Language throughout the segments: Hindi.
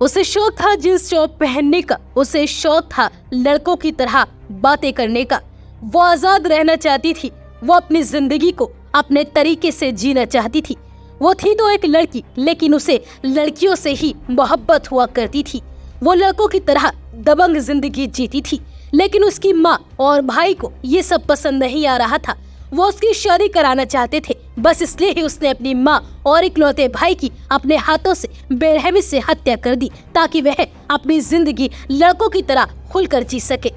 उसे शौक था जींस टॉप पहनने का, उसे शौक था लड़कों की तरह बातें करने का। वो आजाद रहना चाहती थी, वो अपनी जिंदगी को अपने तरीके से जीना चाहती थी। वो थी तो एक लड़की, लेकिन उसे लड़कियों से ही मोहब्बत हुआ करती थी। वो लड़कों की तरह दबंग जिंदगी जीती थी, लेकिन उसकी माँ और भाई को ये सब पसंद नहीं आ रहा था। वो उसकी शादी कराना चाहते थे, बस इसलिए ही उसने अपनी माँ और इकलौते भाई की अपने हाथों से बेरहमी से हत्या कर दी, ताकि वह अपनी जिंदगी लड़कों की तरह खुलकर जी सके।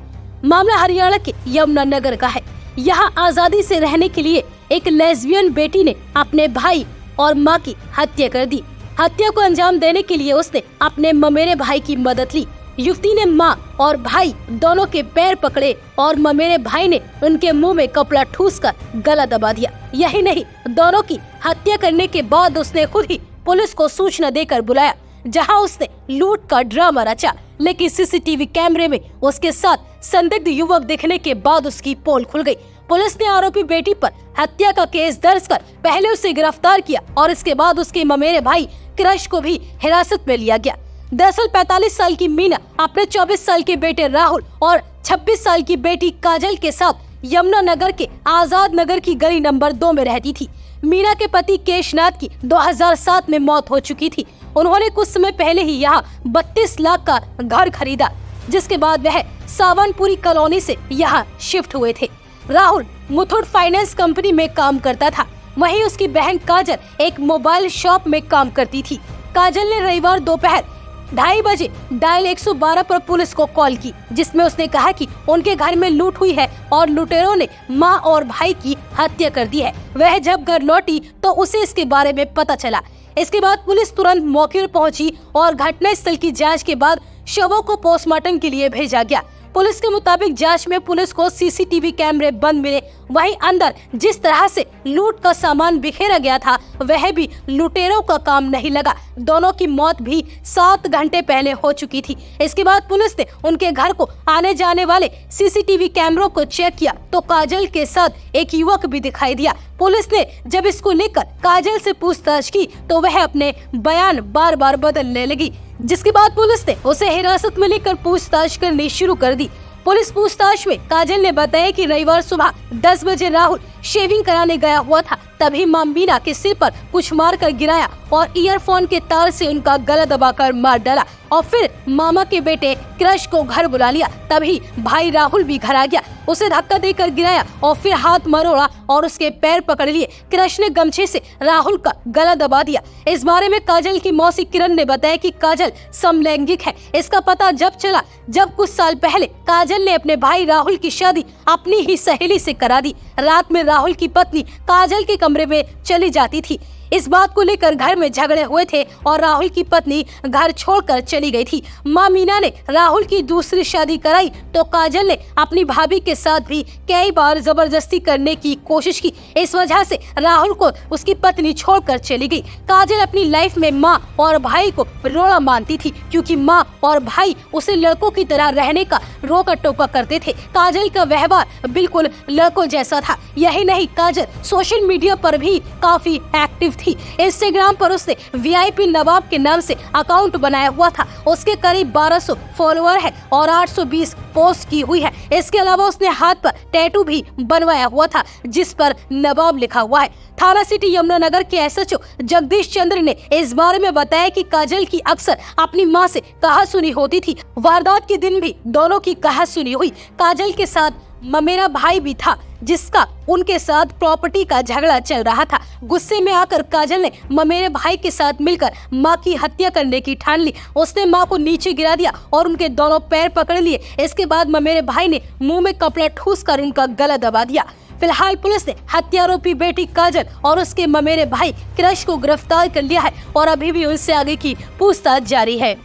मामला हरियाणा के यमुनानगर का है। यहाँ आजादी से रहने के लिए एक लेस्बियन बेटी ने अपने भाई और माँ की हत्या कर दी। हत्या को अंजाम देने के लिए उसने अपने ममेरे भाई की मदद ली। युवती ने माँ और भाई दोनों के पैर पकड़े और ममेरे भाई ने उनके मुंह में कपड़ा ठूसकर गला दबा दिया। यही नहीं, दोनों की हत्या करने के बाद उसने खुद ही पुलिस को सूचना देकर बुलाया, जहां उसने लूट का ड्रामा रचा। लेकिन सीसीटीवी कैमरे में उसके साथ संदिग्ध युवक दिखने के बाद उसकी पोल खुल गई। पुलिस ने आरोपी बेटी पर हत्या का केस दर्ज कर पहले उसे गिरफ्तार किया और इसके बाद उसके ममेरे भाई क्रश को भी हिरासत में लिया गया। दरअसल 45 साल की मीना अपने 24 साल के बेटे राहुल और 26 साल की बेटी काजल के साथ यमुनानगर के आजाद नगर की गली नंबर 2 में रहती थी। मीना के पति केशनाथ की 2007 में मौत हो चुकी थी। उन्होंने कुछ समय पहले ही यहाँ 32 लाख का घर खरीदा, जिसके बाद वह सावनपुरी कॉलोनी से यहाँ शिफ्ट हुए थे। राहुल मुथूट फाइनेंस कंपनी में काम करता था, वहीं उसकी बहन काजल एक मोबाइल शॉप में काम करती थी। काजल ने रविवार दोपहर 2:30 बजे डायल 112 पर पुलिस को कॉल की, जिसमें उसने कहा कि उनके घर में लूट हुई है और लुटेरों ने मां और भाई की हत्या कर दी है। वह जब घर लौटी तो उसे इसके बारे में पता चला। इसके बाद पुलिस तुरंत मौके पर पहुंची और घटनास्थल की जांच के बाद शवों को पोस्टमार्टम के लिए भेजा गया। पुलिस के मुताबिक जांच में पुलिस को सीसीटीवी कैमरे बंद मिले, वहीं अंदर जिस तरह से लूट का सामान बिखेरा गया था वह भी लुटेरों का काम नहीं लगा। दोनों की मौत भी 7 घंटे पहले हो चुकी थी। इसके बाद पुलिस ने उनके घर को आने जाने वाले सीसीटीवी कैमरों को चेक किया तो काजल के साथ एक युवक भी दिखाई दिया। पुलिस ने जब इसको लेकर काजल से पूछताछ की तो वह अपने बयान बार बार बदलने लगी, जिसके बाद पुलिस ने उसे हिरासत में लेकर पूछताछ करनी शुरू कर दी। पुलिस पूछताछ में काजल ने बताया कि रविवार सुबह 10 बजे राहुल शेविंग कराने गया हुआ था, तभी मां मीना के सिर पर कुछ मारकर गिराया और ईयरफोन के तार से उनका गला दबाकर मार डाला और फिर मामा के बेटे क्रश को घर बुला लिया। तभी भाई राहुल भी घर आ गया, उसे धक्का देकर गिराया और फिर हाथ मरोड़ा और उसके पैर पकड़ लिए। क्रश ने गमछे से राहुल का गला दबा दिया। इस बारे में काजल की मौसी किरण ने बताया कि काजल समलैंगिक है। इसका पता जब चला जब कुछ साल पहले काजल ने अपने भाई राहुल की शादी अपनी ही सहेली से करा दी। रात में राहुल की पत्नी काजल के कमरे में चली जाती थी। इस बात को लेकर घर में झगड़े हुए थे और राहुल की पत्नी घर छोड़कर चली गई थी। मां मीना ने राहुल की दूसरी शादी कराई तो काजल ने अपनी भाभी के साथ भी कई बार जबरदस्ती करने की कोशिश की। इस वजह से राहुल को उसकी पत्नी छोड़कर चली गई। काजल अपनी लाइफ में मां और भाई को रोड़ा मानती थी, क्योंकि मां और भाई उसे लड़कों की तरह रहने का रोका टोका करते थे। काजल का व्यवहार बिल्कुल लड़कों जैसा था। यही नहीं, काजल सोशल मीडिया पर भी काफी एक्टिव थी। इंस्टाग्राम पर उसने वीआईपी नवाब के नाम से अकाउंट बनाया हुआ था। उसके करीब 1200 फॉलोअर है और 820 पोस्ट की हुई है। इसके अलावा उसने हाथ पर टैटू भी बनवाया हुआ था, जिस पर नवाब लिखा हुआ है। थाना सिटी यमुनानगर के एसएचओ जगदीश चंद्र ने इस बारे में बताया कि काजल की अक्सर अपनी मां से कहासुनी होती थी। वारदात के दिन भी दोनों की कहासुनी हुई। काजल के साथ ममेरा भाई भी था, जिसका उनके साथ प्रॉपर्टी का झगड़ा चल रहा था। गुस्से में आकर काजल ने ममेरे भाई के साथ मिलकर मां की हत्या करने की ठान ली। उसने मां को नीचे गिरा दिया और उनके दोनों पैर पकड़ लिए। इसके बाद ममेरे भाई ने मुंह में कपड़ा ठूसकर उनका गला दबा दिया। फिलहाल पुलिस ने हत्यारोपी बेटी काजल और उसके ममेरे भाई क्रश को गिरफ्तार कर लिया है और अभी भी उनसे आगे की पूछताछ जारी है।